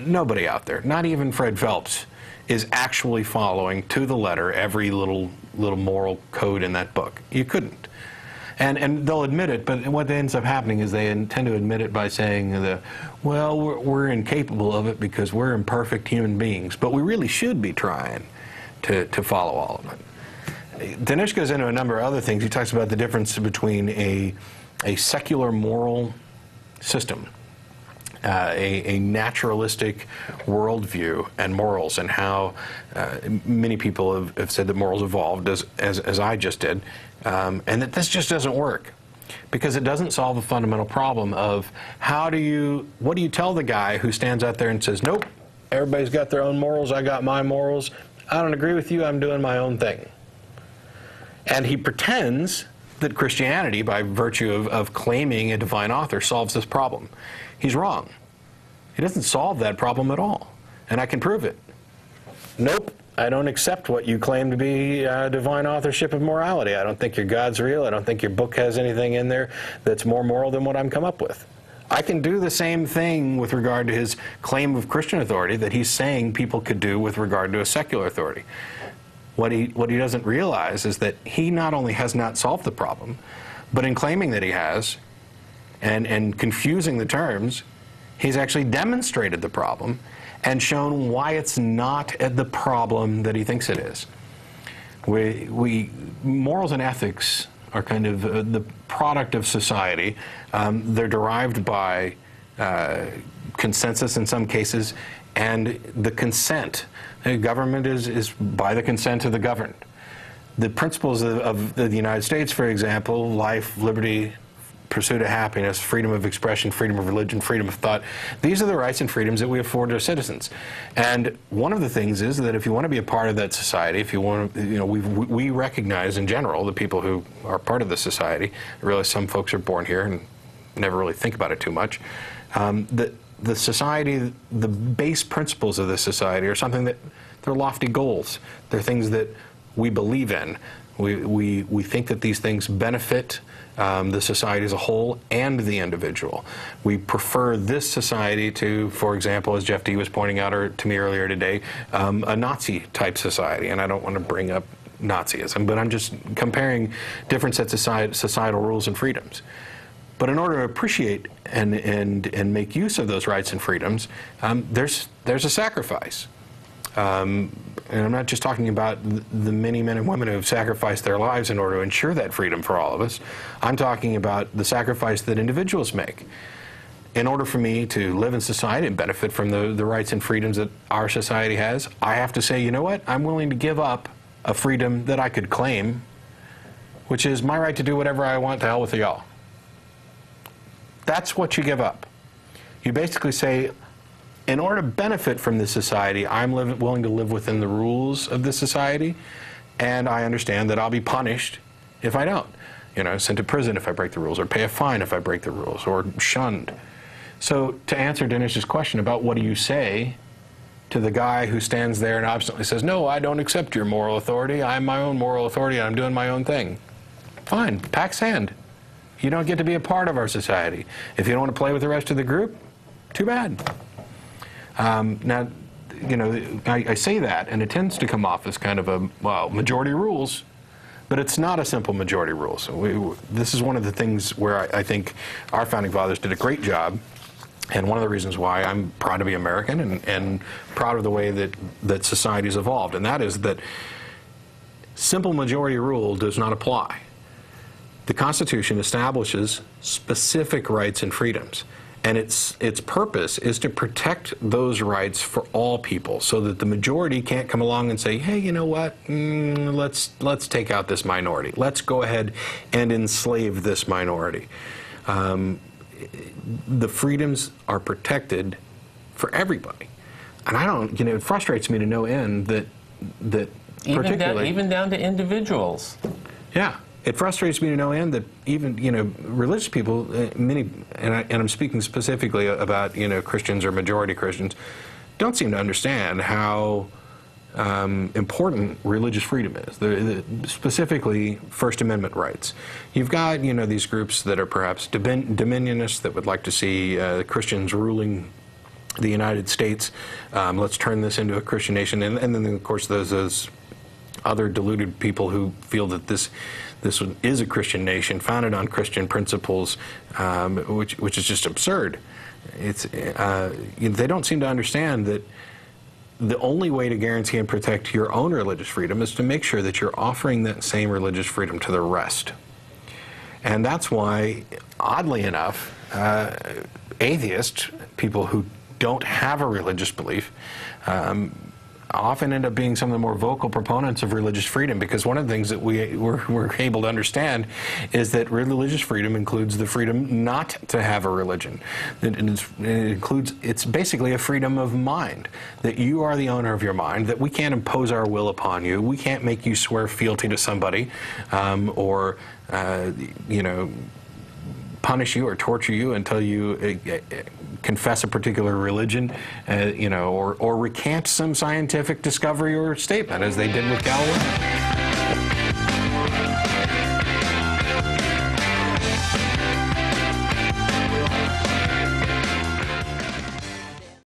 Nobody out there, not even Fred Phelps, is actually following to the letter every little moral code in that book. You couldn't. And they'll admit it, but what ends up happening is they tend to admit it by saying that, well, we're incapable of it because we're imperfect human beings, but we really should be trying to follow all of it. Dinesh goes into a number of other things. He talks about the difference between a secular moral system, a naturalistic worldview, and morals, and how many people have said that morals evolved, as I just did, and that this just doesn't work because it doesn't solve the fundamental problem of what do you tell the guy who stands out there and says, nope, everybody's got their own morals, I got my morals, I don't agree with you, I'm doing my own thing. And he pretends that Christianity, by virtue of claiming a divine author, solves this problem. He's wrong. He doesn't solve that problem at all, and I can prove it. Nope, I don't accept what you claim to be divine authorship of morality. I don't think your God's real. I don't think your book has anything in there that's more moral than what I'm come up with. I can do the same thing with regard to his claim of Christian authority that he's saying people could do with regard to a secular authority. What he doesn't realize is that he not only has not solved the problem, but in claiming that he has, and confusing the terms, he's actually demonstrated the problem and shown why it's not the problem that he thinks it is. Morals and ethics are kind of the product of society. They're derived by consensus in some cases, and the consent. The government is by the consent of the governed. The principles of the United States, for example, life, liberty, pursuit of happiness, freedom of expression, freedom of religion, freedom of thought, these are the rights and freedoms that we afford our citizens. And one of the things is that if you want to be a part of that society, if you want to, we recognize in general the people who are part of the society. I realize some folks are born here and never really think about it too much. The society, the base principles of the society are something that they're lofty goals. They're things that we believe in. We think that these things benefit the society as a whole and the individual. We prefer this society to, for example, as Jeff D was pointing out to me earlier today, a Nazi-type society. And I don't want to bring up Nazism, but I'm just comparing different sets of societal rules and freedoms. But in order to appreciate and make use of those rights and freedoms, there's a sacrifice. And I'm not just talking about the many men and women who have sacrificed their lives in order to ensure that freedom for all of us. I'm talking about the sacrifice that individuals make. In order for me to live in society and benefit from the rights and freedoms that our society has, I have to say, you know what, I'm willing to give up a freedom that I could claim, which is my right to do whatever I want, to hell with y'all. That's what you give up. You basically say, in order to benefit from this society, I'm willing to live within the rules of this society, and I understand that I'll be punished if I don't. Sent to prison if I break the rules, or pay a fine if I break the rules, or shunned. So to answer Dinesh's question about what do you say to the guy who stands there and obstinately says, no, I don't accept your moral authority, I'm my own moral authority, and I'm doing my own thing. Fine, pack sand. You don't get to be a part of our society. If you don't want to play with the rest of the group, too bad. Now, I say that, and it tends to come off as kind of majority rules, but it's not a simple majority rule. So this is one of the things where I think our founding fathers did a great job, and one of the reasons why I'm proud to be American and proud of the way that society's evolved, and that is that simple majority rule does not apply. The Constitution establishes specific rights and freedoms, and its purpose is to protect those rights for all people, so that the majority can't come along and say, hey, you know what, let's take out this minority. Let's go ahead and enslave this minority. The freedoms are protected for everybody. And I don't, it frustrates me to no end that particularly... Even down to individuals. Yeah. It frustrates me to no end that even, religious people, many, and I'm speaking specifically about, Christians or majority Christians, don't seem to understand how important religious freedom is, specifically First Amendment rights. You've got, these groups that are perhaps dominionists that would like to see Christians ruling the United States. Let's turn this into a Christian nation. And then, of course, there's those other deluded people who feel that this is a Christian nation founded on Christian principles, which is just absurd. They don't seem to understand that the only way to guarantee and protect your own religious freedom is to make sure that you're offering that same religious freedom to the rest. And that's why, oddly enough, atheists, people who don't have a religious belief, often end up being some of the more vocal proponents of religious freedom, because one of the things that we're able to understand is that religious freedom includes the freedom not to have a religion. It's basically a freedom of mind, that you are the owner of your mind, that we can't impose our will upon you, we can't make you swear fealty to somebody, or punish you or torture you until you confess a particular religion, or recant some scientific discovery or statement, as they did with Galileo.